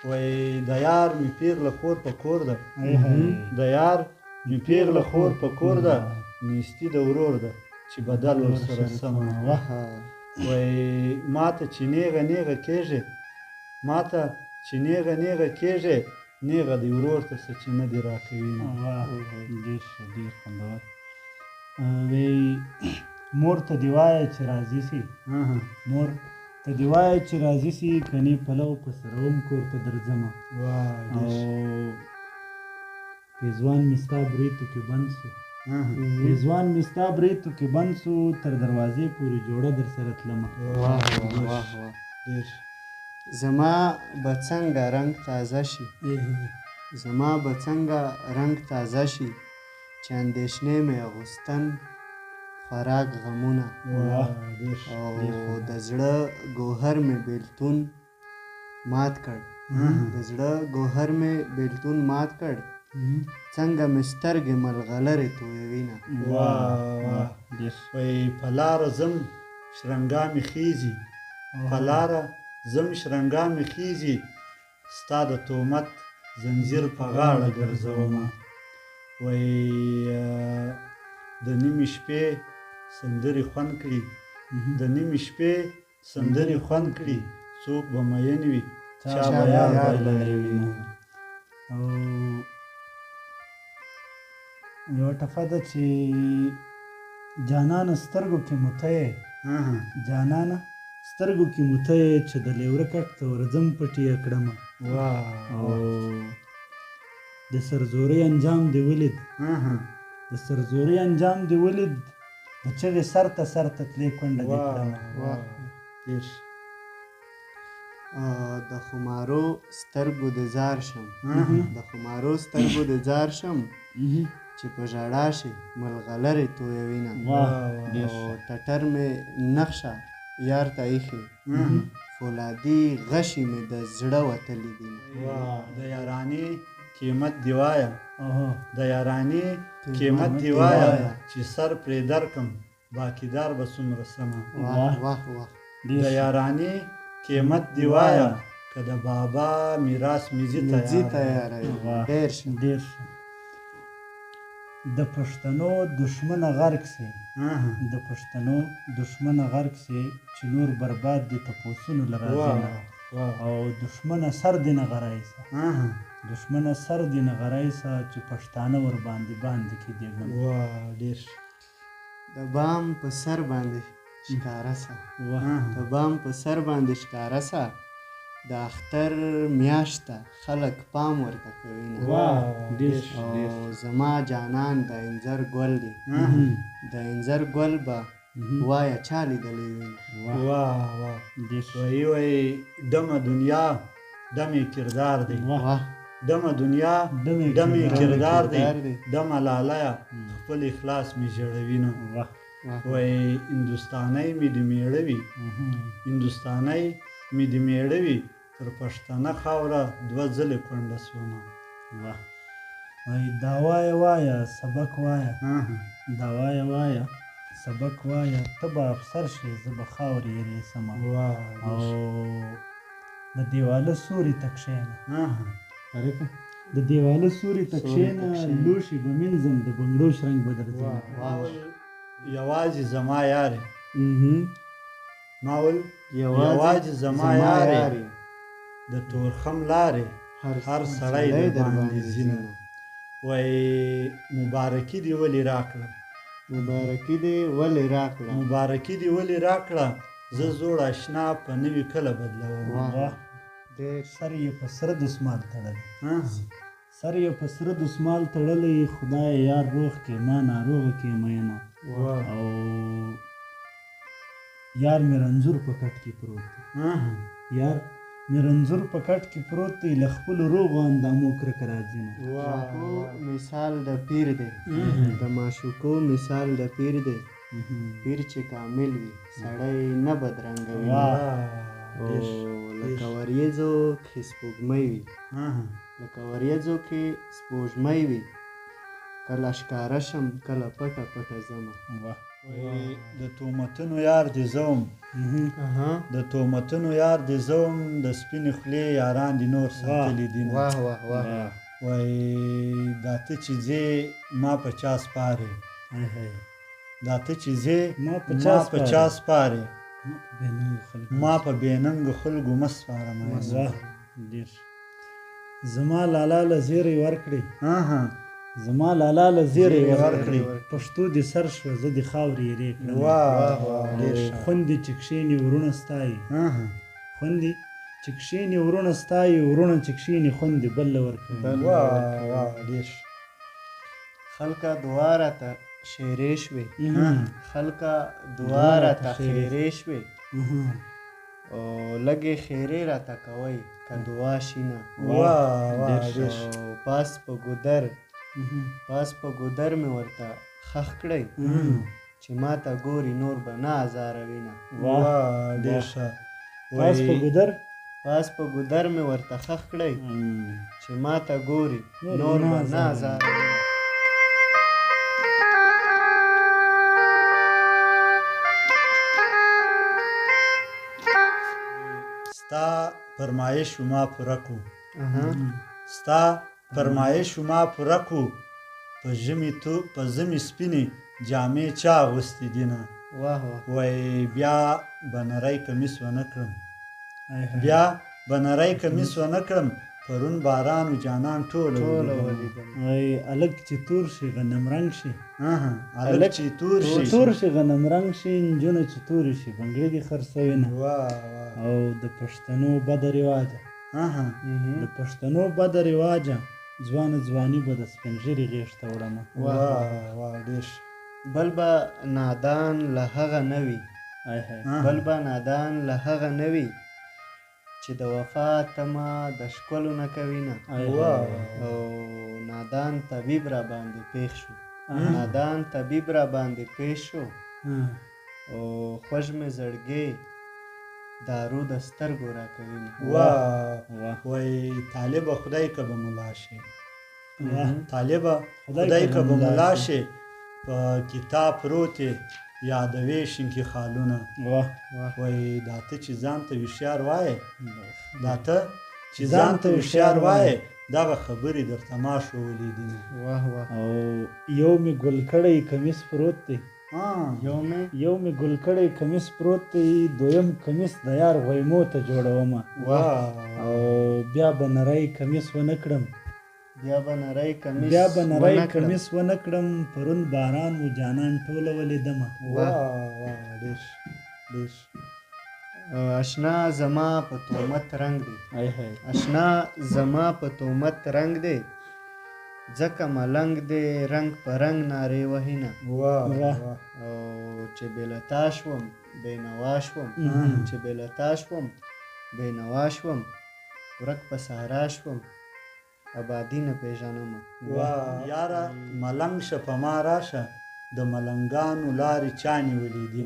وای د یار می پیر له کور په کور ده د یار می پیر له کور په کور ده نیستی د ورور ده چې بدل ورسره سمه وای ماته چې نیغه نیغه کېږي ماته چې نیغه نیغه کېږي نیغه د ورور ته څه چې نه دي راکوي ډېر ښه ډېر خوندور وی مور ته دې وایه چې راضي سي مور ته دې وایه چې راضي سي کنې پلو په سره هم کور ته درځمه او پیزوان مې ستا بریتو کې بند سو پیزوان مې ستا بریتو کې بند سو تر دروازې پورې جوړه در سره تلمه زما به څنګه رنګ تازه شي زما به څنګه رنګ تازه شي چې اندېښنې مې اغوستن خوراک غمونه او د زړه ګوهر مې بیلتون مات کړ د زړه ګوهر مې بیلتون مات کړ څنګه مې سترګې ملغلرې تویوینه وای په لاره ځم شرنګا مې خیزي په لاره زم شرنګا مې خیزي ستا د تهمت زنځیر په غاړه ګرځومه وای د نیمې شپې سندرې خوند کړي د نیمې شپې سندرې خوند کړي څوک به مین وي چا به یار بایللی وینه او یوه ټپه ده چې جانانه سترګو کې موته یې جانانه سترګو کې موته یې چې د لیوره کټ ته ورځم پټې یې کړمه او د سرزورۍ انجام دې ولید د سرزورۍ انجام دې ولید د چغې سر ته تلې کونډه دې کړمه د خمارو سترګو د زار شم د خمارو سترګو د زار شم چې په ژړا شي ملغلرې تویوینه او ټټر مې نقشه یار ته ایښې فولادي غشي مې د زړه وتلي دینه د یارانې قیمت دی وایه د یارانې قیمت دی وایه چې سر پرې درکم باقیدار به څومره سمه د یارانې قیمت دی وایه که د بابا میراث میزي تیاروي ډېر ښه د پښتنو دشمنه غرق سي د پښتنو دشمنه غرق سي چې نور برباد دي تپوسونو له راځي نه او دشمنه سر دې نه غرایي سه دشمنه سر دې نه غرایي سه چې پښتانه ور باندې کې دیږم ډېر د بام په سر باندې ښکاره سه د بام په سر باندې ښکاره سه د اختر میاشته خلک پام ورته کوي نه او زما جانان د انځر ګل دی د انځر ګل به وایه چا لیدلی وي وایي دمه دنیا دمې کردار دی دمه دنیا دمې کردار دی دمه لالیه خپل اخلاص مې ژړوینه وایي هندوستانی مې د میړه وي هندوستانی مې د میړه وي تر پښتنه خاوره دوه ځلې کونډه سومه وایي دا وایه وایه سبق وایه دا وایه وایه سبق وایه ته به افسر شې زه به خاورې یې ریسمه او د دیواله سوري ته کښېنه د دیواله سوري ته کښېنه لوښي به مینځم د بنګړو شرنګ به درځم یوازې زما یارې ما ویل یوازې زما یارې د تورخم لارې هر سړی در باندې ځینه وایي مبارکي دې ولې راکړه مبارکي دې ولې راکړه مبارکي دې ولې راکړه زه زوړ اشنا په نوي کله بدلوم سر یې په سره دسمال تړلی سر یې په سره دسمال تړلی خدای یار روغ کې ما ناروغه کې مینه او یار مې رنځور په کټ کې پروت دی یار مې رنځور په کټ کې پروت دی له خپلو روغو اندامو کرکه راځي نه مثال د پیر دی د معشوقو مثال د پیر دی پیر چې کامل وي سړی نه بدرنګه وي او لکه وریځو کې سپوږمۍ وي لکه وریځو کې سپوږمۍ وي کله ښکاره شم کله پټه پټه ځمه د تومتونو یار دې زوم د تومتونو یار دې زوم د سپینې خولې یاران دي نور ساتلي دینه واه واه واه وایي دا ته چې ځې ما په چا سپارې دا ته چې ځې ما په چا سپارې ما په بېننګو خلکو مه سپاره ډېر زما لالا له زیری ورکړې زما لالا له زیری ورکړې پښتو دې سر شوه زه دې خاورې یېرې کړم خوندې چې کښېني ورونه ستایي خوندې چې کښېني ورونه ستایي ورونه چې کښېني خوندې بل له ورکوي ډېر خلکه دعا راته شعرې شوې خلکه دعا راته خیرې شوې او لږې خیرې راته کوئ که دعا شي نه پاس په ګودر مې ورته خښ کړئ چې ما ته ګوري نور به نه ازاروي نه ډېر ښه پاس په ګودر مې ورته خښ کړئ چې ما ته ګوري نور به نه ازاروي نه ستا فرمایش ما پوره کو ستا فرمایش ما پوره کو په ژمي سپینې جامې چا اغوستې دینه وایي بیا به نری کمیس ونه کړم بیا به نری کمیس ونه کړم پرون باران و جانان ټوله ولیدم وایي هلک چې تور شي غنم رنګ شي هلک چې تور شي غنم رنګ شي نجونه چې تورې شي بنګړې دې خرڅوي نه او د پښتنو بده رواجه د پښتنو بده رواجه ځواني به د سپین ږیرې غېږ ته وړمه ډېر بل به نادان له هغه نه وي بل به نادان له هغه نه وي چې د وفا تمه د ښکلو نه کوي نه او نادان طبیب را باندې پېښ شو نادان طبیب را باندې پېښ شو او خوږ مې زړګی دارو د سترګو را کوي نه وایي طالبه خدای که به ملا شي طالبه خدای که به ملا شي په کتاب پروت یادوي شینکي خالونه وایي دا ته چې ځان ته هوښیار وایې دا ته چې ځان ته هوښیار وایې دغه خبرې درته ما ښوولې دي او یو مې ګل کړی کمیس پروت دی یو مې ګل کړی کمیس پروت دی دویم کمیس د یار غویمو ته جوړومه او بیا به نری کمیس ونه کړم بیا به نری کمیس ونه کړم پرون باران و جانان ټوله ولیدمه اشنا زما په تهمت رنګ دی اشنا زما په تهمت رنګ دی ځکه ملنګ دی رنګ په رنګ نارې وهي نه او چې بېلتا شوم بېنوا شوم چې بېلتا شوم بېنوا شوم ورک په صحرا شوم آبادي نه پېژنمه یاره ملنګ شه په ما راشه د ملنګانو لارې چا نیولې دي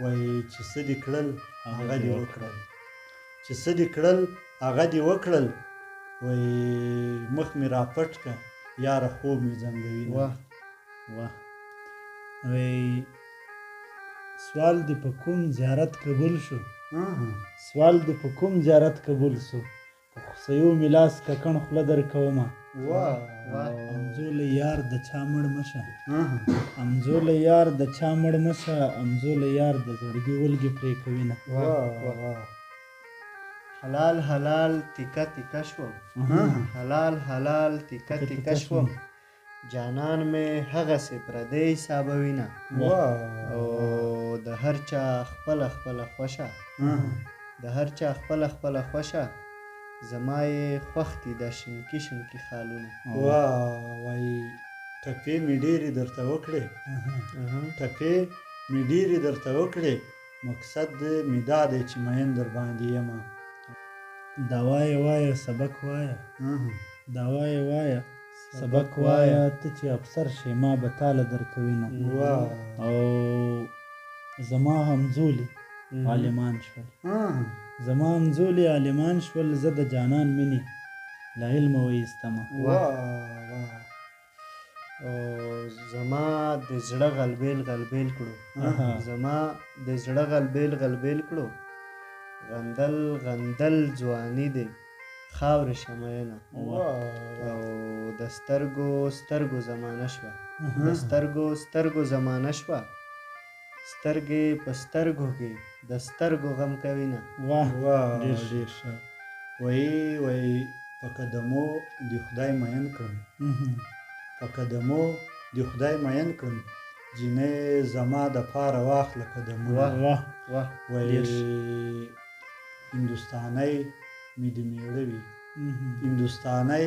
وایي چې څه دې کړل هغه دې وکړل چې څه دې کړل هغه دې وکړل وایي مخ مې را پټ که یاره خوب مې زنګوي وایي سوال دې په کوم زیارت قبول شو سوال دې په کوم زیارت قبول شو خصیو میلاس ککن خوله در کومه امزول یار د چا مړ مشه امزول یار د چا مړ مشه امزول یار د زړګي ولګي پرې کوي نه حلال حلال تیکه تیکه شوم حلال حلال تیکه تیکه شوم جانان مې هغسې پردی حسابوي نه او د هر چا خپله خپله خوښه د هر چا خپله خپله خوښه زما یې خوښ دي دا شینکي شینکي خالونه وایي ټپې مې ډېرې درته وکړې ټپې مې ډېرې درته وکړې مقصد مې دا دی چې مین در باندې یمه دا وایه وایه سبق وایه دا وایه وایه سبق وایه ته چې افسر شې ما به تاله درکوي نه او زما همزولي عالمان شول زما همزولي عالمان شول زه د جانان مینې له علمه وایستمه او زما د زړه غلبیل غلبیل کړو زما د زړه غلبیل غلبیل کړو غندل غندل ځواني دی خاورې شمینه او د سترګو سترګو زمانه شوه د سترګو سترګو زمانه شوه سترګې په سترګو کې د سترګو غم کوي نه واه ډېر ښه وایي په قدمو د خدای مین کړم په قدمو د خدای مین کړم جینۍ زما د پاره واخله قدمونه وایي هندوستانی مې د میړه وي هندوستانی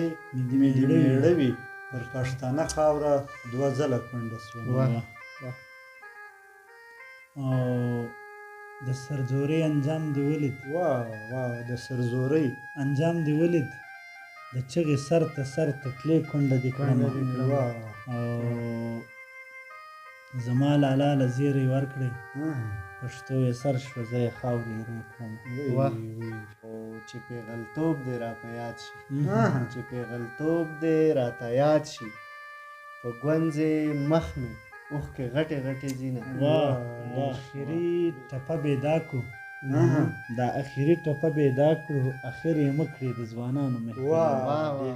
مې د میړه وي پر پښتانه خاوره دوه ځله کونډه شوم او د سرزورۍ انجام دې ولید واه د سرزورۍ انجام دې ولید د چغې سر ته تلې کونډه دې کړم او زما لالا له زیری ورکړې پښتو یې سر شوه زه یې خاورې یې کړم او چې پیغلتوب دې راته یاد شي چې پیغلتوب دې راته یاد شي په ګونځې مخ مې اوښکې غټې غټې ځینه اخري ټپه بیدا کړو دا اخري ټپه بیدا کړو اخر یې مه کړې د ځوانانو مهرباني